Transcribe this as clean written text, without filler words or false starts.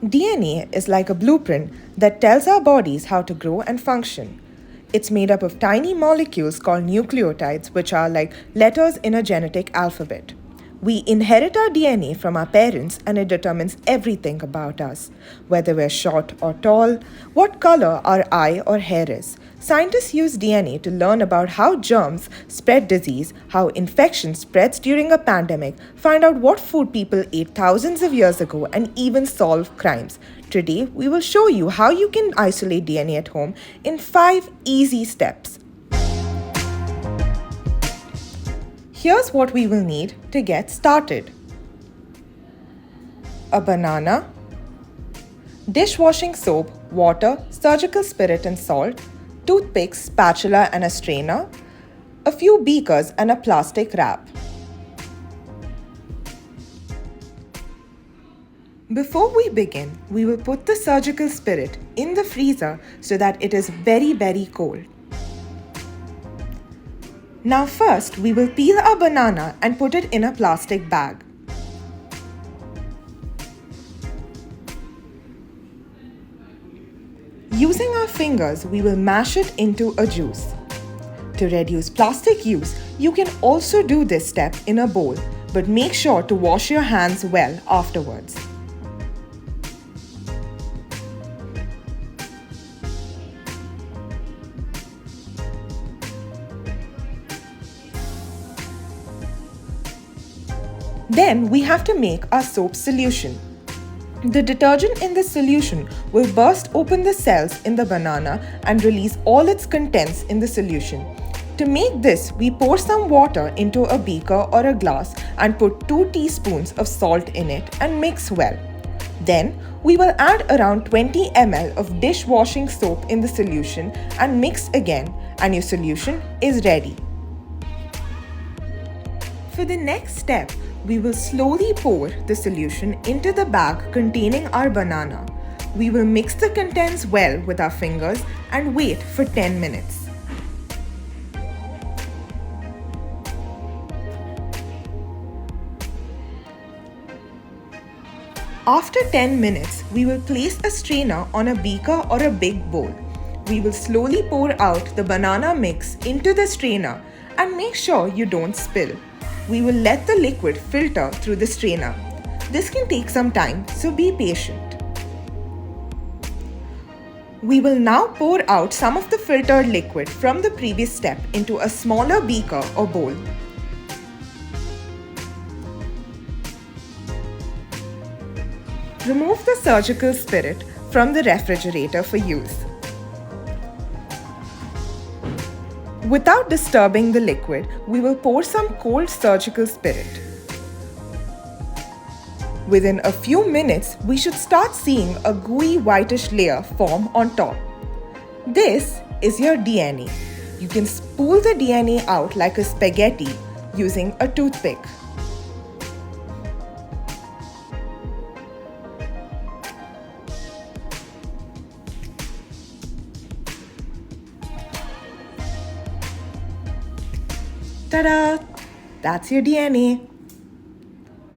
DNA is like a blueprint that tells our bodies how to grow and function. It's made up of tiny molecules called nucleotides, which are like letters in a genetic alphabet. We inherit our DNA from our parents, and it determines everything about us, whether we're short or tall, what color our eye or hair is. Scientists use DNA to learn about how germs spread disease, how infection spreads during a pandemic, find out what food people ate thousands of years ago, and even solve crimes. Today, we will show you how you can isolate DNA at home in 5 easy steps. Here's what we will need to get started: a banana, dishwashing soap, water, surgical spirit and salt, toothpicks, spatula and a strainer, a few beakers and a plastic wrap. Before we begin, we will put the surgical spirit in the freezer so that it is very cold. Now first, we will peel our banana and put it in a plastic bag. Using our fingers, we will mash it into a juice. To reduce plastic use, you can also do this step in a bowl, but make sure to wash your hands well afterwards. Then we have to make our soap solution. The detergent in the solution will burst open the cells in the banana and release all its contents in the solution. To make this, we pour some water into a beaker or a glass and put 2 teaspoons of salt in it and mix well. Then, we will add around 20 ml of dishwashing soap in the solution and mix again, and your solution is ready. For the next step, we will slowly pour the solution into the bag containing our banana. We will mix the contents well with our fingers and wait for 10 minutes. After 10 minutes, we will place a strainer on a beaker or a big bowl. We will slowly pour out the banana mix into the strainer and make sure you don't spill. We will let the liquid filter through the strainer. This can take some time, so be patient. We will now pour out some of the filtered liquid from the previous step into a smaller beaker or bowl. Remove the surgical spirit from the refrigerator for use. Without disturbing the liquid, we will pour some cold surgical spirit. Within a few minutes, we should start seeing a gooey whitish layer form on top. This is your DNA. You can spool the DNA out like a spaghetti using a toothpick. Ta-da! That's your DNA.